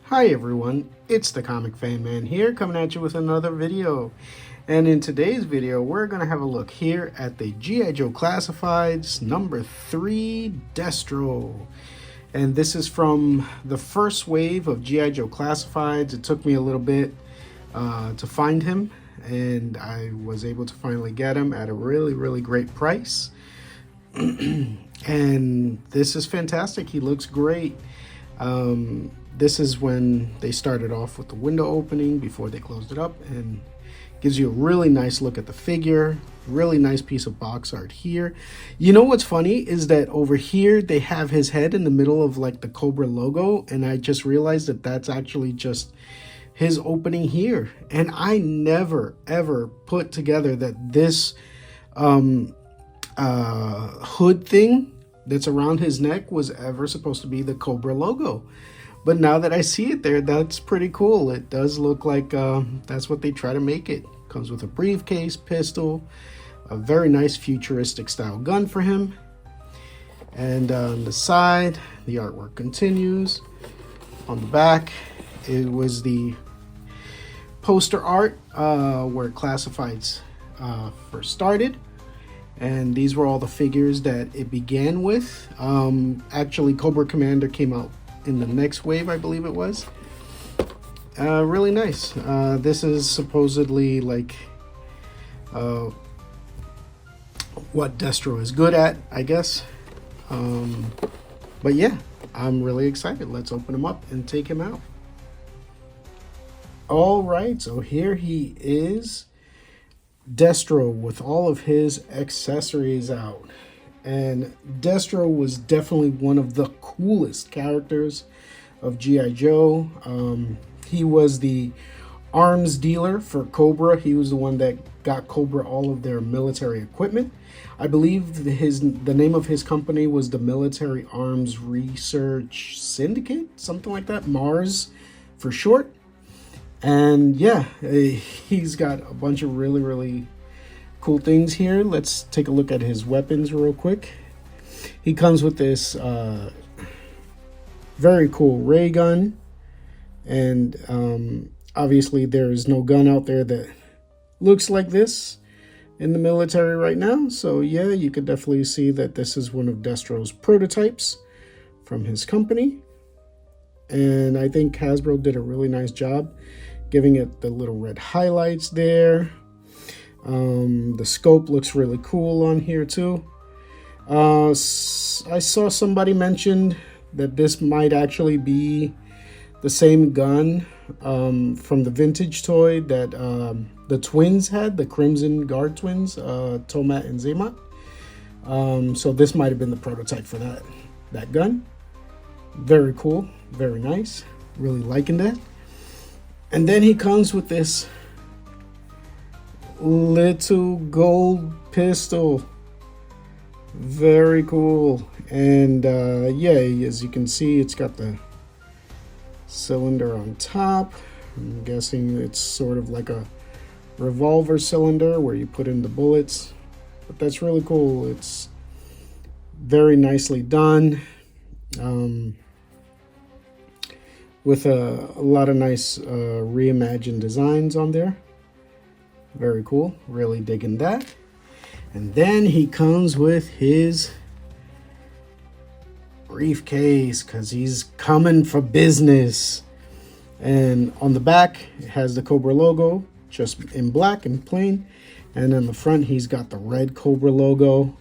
Hi everyone, it's the Comic Fan Man here, coming at you with another video. And in today's video, we're going to have a look here at the GIJoe Classifieds number 3 Destro. And this is from the first wave of GIJoe Classifieds. It took me a little bit to find him, and I was able to finally get him at a really great price. And this is fantastic. He looks great. This is when they started off with the window opening before they closed it up, and gives you a really nice look at the figure. Really nice piece of box art here. You know what's funny is that over here they have his head in the middle of like the Cobra logo, and I just realized that that's actually just his opening here. And I never ever put together that this hood thing that's around his neck was ever supposed to be the Cobra logo. But now that I see it there, that's pretty cool. It does look like that's what they try to make it. Comes with a briefcase, pistol, a very nice futuristic style gun for him. And on the side, the artwork continues. On the back, it was the poster art where Classifieds first started. And these were all the figures that it began with. Actually, Cobra Commander came out in the next wave, I believe it was. Really nice. This is supposedly like what Destro is good at, I guess. But yeah, I'm really excited. Let's open him up and take him out. All right, so here he is, Destro, with all of his accessories out. And Destro was definitely one of the coolest characters of GIJoe. He was the arms dealer for Cobra. He was the one that got Cobra all of their military equipment. I believe the name of his company was the Military Arms Research Syndicate, something like that, M.A.R.S for short. And yeah, he's got a bunch of really cool things here. Let's take a look at his weapons real quick. He comes with this very cool ray gun, and obviously there is no gun out there that looks like this in the military right now. So yeah, you could definitely see that this is one of Destro's prototypes from his company, and I think Hasbro did a really nice job giving it the little red highlights there. The scope looks really cool on here too. I saw somebody mentioned that this might actually be the same gun from the vintage toy that the twins had, the Crimson Guard twins, Tomat and Zemat. So this might have been the prototype for that gun. Very cool, very nice. Really liking that. And then he comes with this little gold pistol. Very cool. And yeah, as you can see, it's got the cylinder on top. I'm guessing it's sort of like a revolver cylinder where you put in the bullets. But that's really cool. It's very nicely done. With a lot of nice reimagined designs on there. Very cool. Really digging that. And then he comes with his briefcase because he's coming for business. And on the back, it has the Cobra logo just in black and plain. And on the front, he's got the red Cobra logo.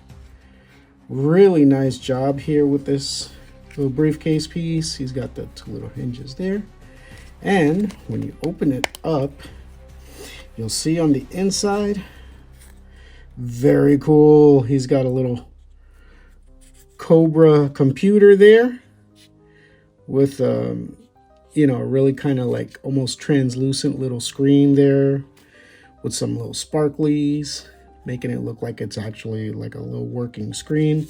Really nice job here with this little briefcase piece. He's got the two little hinges there. And when you open it up, you'll see on the inside, very cool. He's got a little Cobra computer there with, you know, really kind of like almost translucent little screen there with some little sparklies, making it look like it's actually like a little working screen.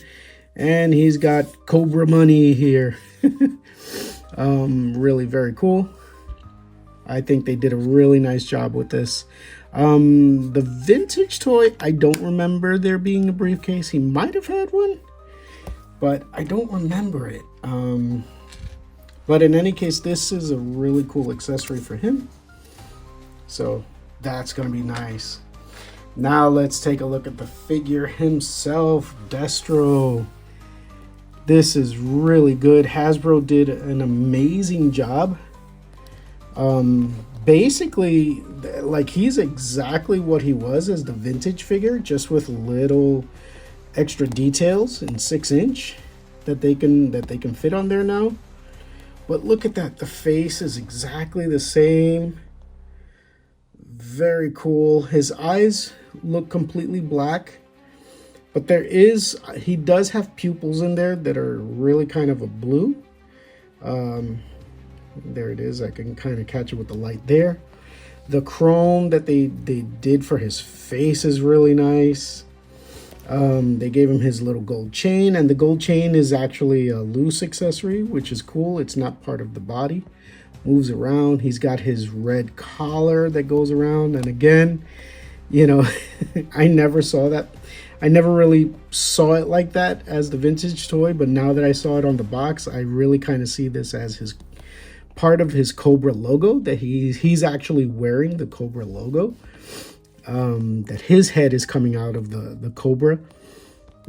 And he's got Cobra money here. Really very cool. I think they did a really nice job with this. The vintage toy, I don't remember there being a briefcase. He might have had one, but I don't remember it. But in any case, this is a really cool accessory for him. So that's going to be nice. Now let's take a look at the figure himself, Destro. This is really good. Hasbro did an amazing job. Basically, like, he's exactly what he was as the vintage figure, just with little extra details in 6" that they can fit on there now. But look at that, the face is exactly the same. Very cool. His eyes look completely black, but he does have pupils in there that are really kind of a blue. There it is. I can kind of catch it with the light there. The chrome that they did for his face is really nice. They gave him his little gold chain, and the gold chain is actually a loose accessory, which is cool. It's not part of the body. Moves around. He's got his red collar that goes around, and again, you know, I never saw that. I never really saw it like that as the vintage toy, but now that I saw it on the box, I really kind of see this as his part of his Cobra logo, that he's actually wearing the Cobra logo, that his head is coming out of the Cobra.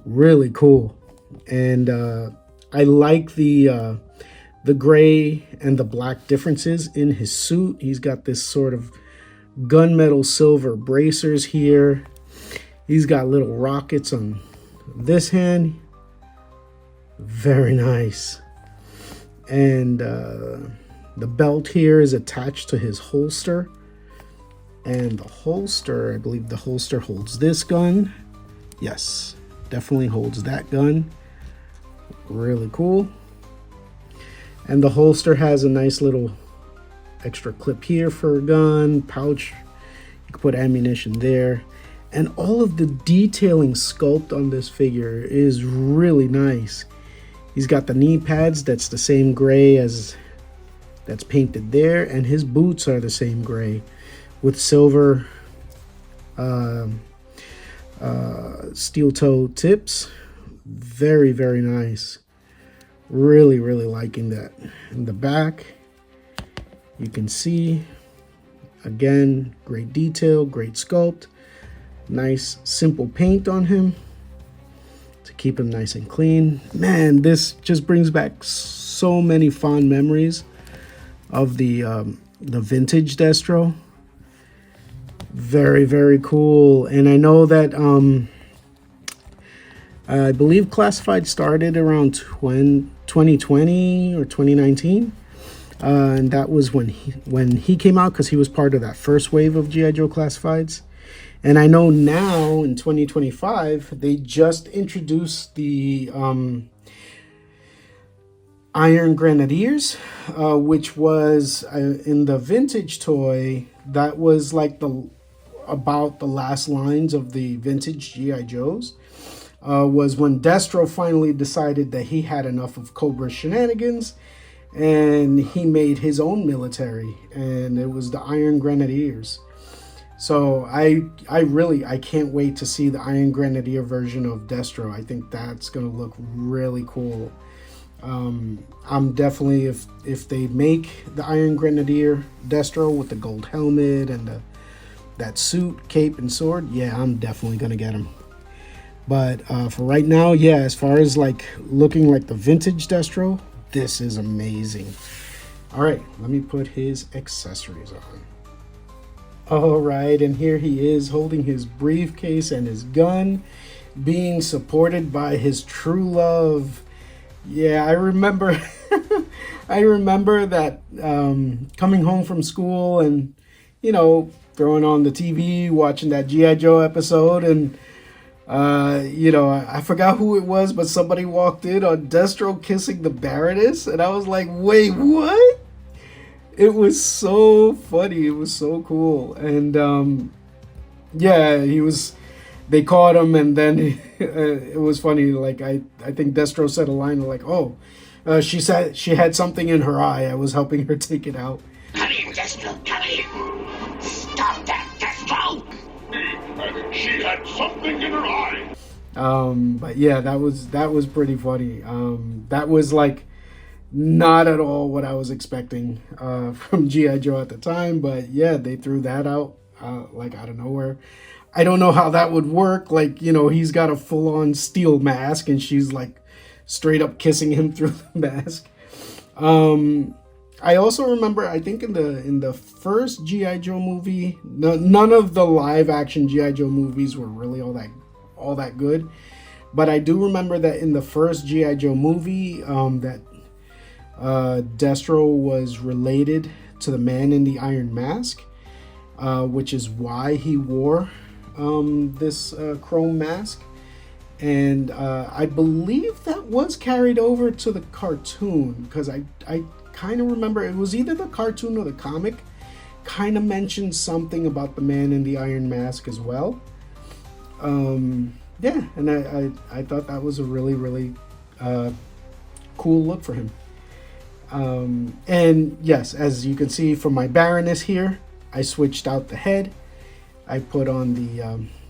Really cool. And I like the gray and the black differences in his suit. He's got this sort of gunmetal silver bracers here. He's got little rockets on this hand. Very nice. And the belt here is attached to his holster. And the holster, I believe the holster holds this gun. Yes, definitely holds that gun. Really cool. And the holster has a nice little extra clip here for a gun, pouch. You can put ammunition there. And all of the detailing sculpt on this figure is really nice. He's got the knee pads, that's the same gray as that's painted there, and his boots are the same gray with silver steel toe tips. Very, very nice. Really, really liking that. In the back, you can see, again, great detail, great sculpt. Nice simple paint on him to keep him nice and clean. Man, this just brings back so many fond memories of the vintage Destro. Very, very cool. And I know that I believe Classified started around 2020 or 2019. And that was when he came out, because he was part of that first wave of GIJoe Classifieds. And I know now in 2025, they just introduced the Iron Grenadiers, which was in the vintage toy. That was like about the last lines of the vintage GIJoes. Was when Destro finally decided that he had enough of Cobra shenanigans, and he made his own military, and it was the Iron Grenadiers. So I can't wait to see the Iron Grenadier version of Destro. I think that's gonna look really cool. I'm definitely, if they make the Iron Grenadier Destro with the gold helmet and that suit, cape, and sword, yeah, I'm definitely gonna get him. But for right now, yeah, as far as like looking like the vintage Destro, this is amazing. All right, let me put his accessories on. All right, and here he is holding his briefcase and his gun, being supported by his true love. Yeah, I remember I remember that coming home from school and, you know, throwing on the TV, watching that GIJoe episode, and you know, I forgot who it was, but somebody walked in on Destro kissing the Baroness, and I was like, wait, what? It was so funny. It was so cool. And yeah, they caught him, and then it was funny. Like, I think Destro said a line like, oh, she said she had something in her eye. I was helping her take it out. Come in, Destro, come in. Stop that, Destro. She had something in her eye. But yeah, that was pretty funny. That was like Not at all what I was expecting from G.I. Joe at the time, but yeah, they threw that out like out of nowhere. I don't know how that would work. Like, you know, he's got a full-on steel mask and she's like straight up kissing him through the mask. I also remember, I think in the first G.I. Joe movie, none of the live action G.I. Joe movies were really all that good. But I do remember that in the first G.I. Joe movie, that Destro was related to the Man in the Iron Mask, which is why he wore this chrome mask. And I believe that was carried over to the cartoon, because I kind of remember it was either the cartoon or the comic kind of mentioned something about the Man in the Iron Mask as well. Yeah, and I thought that was a really, really cool look for him. And yes, as you can see from my Baroness here, I switched out the head. I put on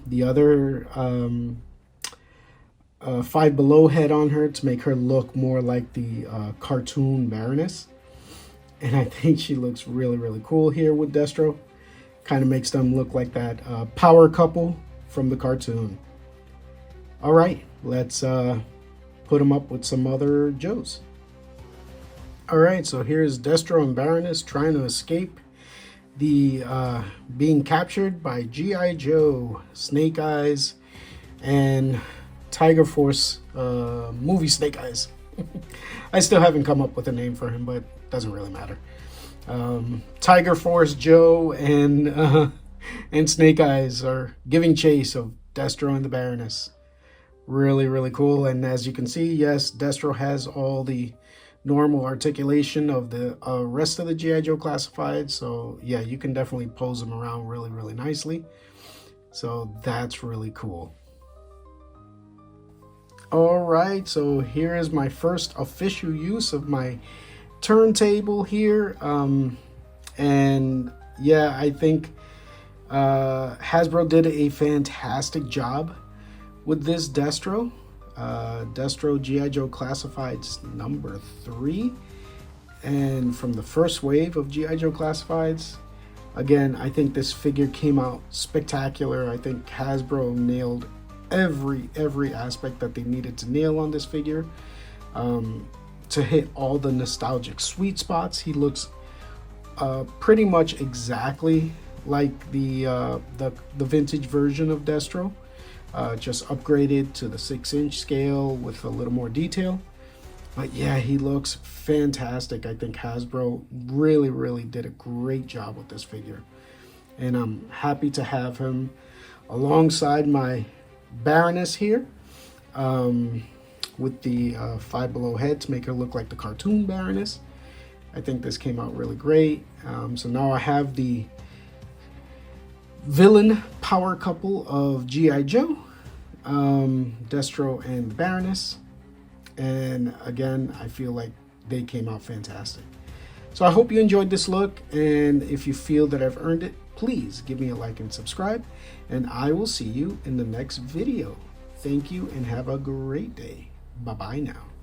the other Five Below head on her to make her look more like the cartoon Baroness. And I think she looks really, really cool here with Destro. Kind of makes them look like that power couple from the cartoon. All right, let's put them up with some other Joes. All right, so here's Destro and Baroness trying to escape the being captured by G.I. Joe, Snake Eyes, and Tiger Force movie Snake Eyes. I still haven't come up with a name for him, but it doesn't really matter. Tiger Force Joe and Snake Eyes are giving chase of Destro and the Baroness. Really, really cool. And as you can see, yes, Destro has all the normal articulation of the rest of the G.I. Joe Classified. So yeah, you can definitely pose them around really, really nicely. So that's really cool. All right, so here is my first official use of my turntable here. And yeah, I think Hasbro did a fantastic job with this Destro. Destro G.I. Joe Classifieds number 3. And from the first wave of G.I. Joe Classifieds, again, I think this figure came out spectacular. I think Hasbro nailed every aspect that they needed to nail on this figure, to hit all the nostalgic sweet spots. He looks pretty much exactly like the vintage version of Destro, just upgraded to the 6-inch scale with a little more detail. But yeah, he looks fantastic. I think Hasbro really did a great job with this figure, and I'm happy to have him alongside my Baroness here, with the Five Below head to make her look like the cartoon Baroness. I think this came out really great. So now I have the villain power couple of G.I. Joe, Destro and the Baroness. And again, I feel like they came out fantastic. So I hope you enjoyed this look, and if you feel that I've earned it, please give me a like and subscribe, and I will see you in the next video. Thank you and have a great day. Bye-bye now.